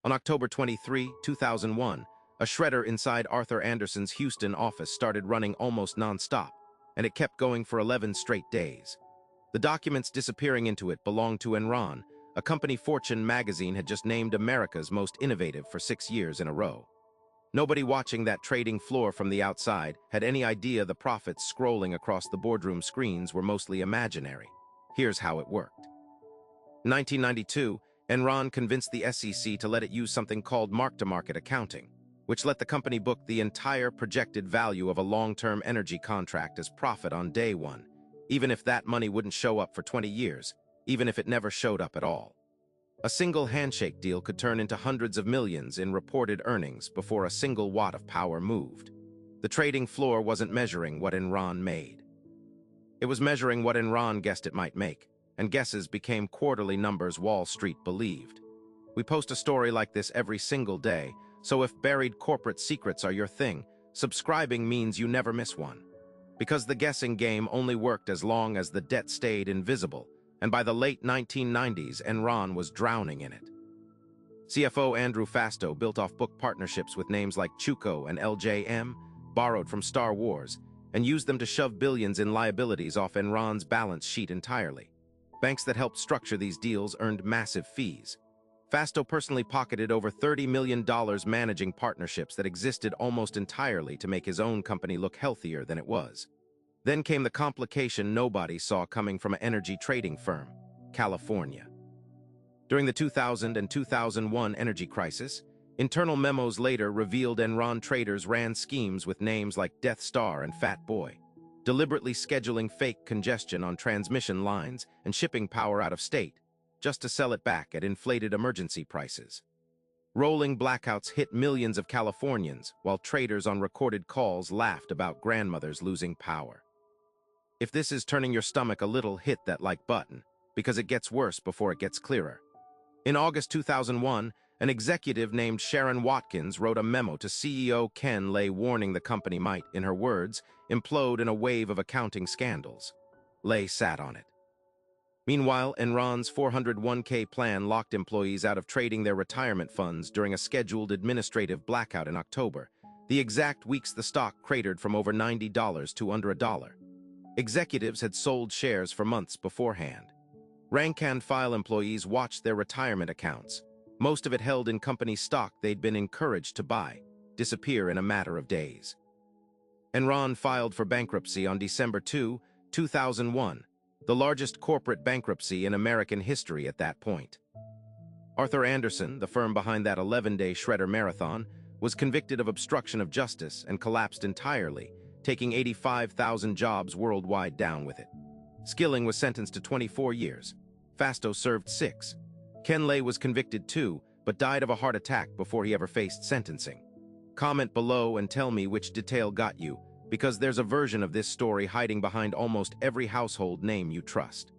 On October 23, 2001, a shredder inside Arthur Andersen's Houston office started running almost nonstop, and it kept going for 11 straight days. The documents disappearing into it belonged to Enron, a company Fortune magazine had just named America's most innovative for 6 years in a row. Nobody watching that trading floor from the outside had any idea the profits scrolling across the boardroom screens were mostly imaginary. Here's how it worked. In 1992, Enron convinced the SEC to let it use something called mark-to-market accounting, which let the company book the entire projected value of a long-term energy contract as profit on day one, even if that money wouldn't show up for 20 years, even if it never showed up at all. A single handshake deal could turn into hundreds of millions in reported earnings before a single watt of power moved. The trading floor wasn't measuring what Enron made. It was measuring what Enron guessed it might make, and guesses became quarterly numbers Wall Street believed. We post a story like this every single day, so if buried corporate secrets are your thing, subscribing means you never miss one. Because the guessing game only worked as long as the debt stayed invisible, and by the late 1990s, Enron was drowning in it. CFO Andrew Fastow built off book partnerships with names like Chuco and LJM, borrowed from Star Wars, and used them to shove billions in liabilities off Enron's balance sheet entirely. Banks that helped structure these deals earned massive fees. Fastow personally pocketed over $30 million managing partnerships that existed almost entirely to make his own company look healthier than it was. Then came the complication nobody saw coming from an energy trading firm, California. During the 2000 and 2001 energy crisis, internal memos later revealed Enron traders ran schemes with names like Death Star and Fat Boy, deliberately scheduling fake congestion on transmission lines and shipping power out of state, just to sell it back at inflated emergency prices. Rolling blackouts hit millions of Californians, while traders on recorded calls laughed about grandmothers losing power. If this is turning your stomach a little, hit that like button, because it gets worse before it gets clearer. In August 2001, an executive named Sharon Watkins wrote a memo to CEO Ken Lay warning the company might, in her words, implode in a wave of accounting scandals. Lay sat on it. Meanwhile, Enron's 401k plan locked employees out of trading their retirement funds during a scheduled administrative blackout in October, the exact weeks the stock cratered from over $90 to under $1. Executives had sold shares for months beforehand. Rank-and-file employees watched their retirement accounts, most of it held in company stock they'd been encouraged to buy, disappear in a matter of days. Enron filed for bankruptcy on December 2, 2001, the largest corporate bankruptcy in American history at that point. Arthur Andersen, the firm behind that 11-day shredder marathon, was convicted of obstruction of justice and collapsed entirely, taking 85,000 jobs worldwide down with it. Skilling was sentenced to 24 years. Fastow served 6. Ken Lay was convicted too, but died of a heart attack before he ever faced sentencing. Comment below and tell me which detail got you, because there's a version of this story hiding behind almost every household name you trust.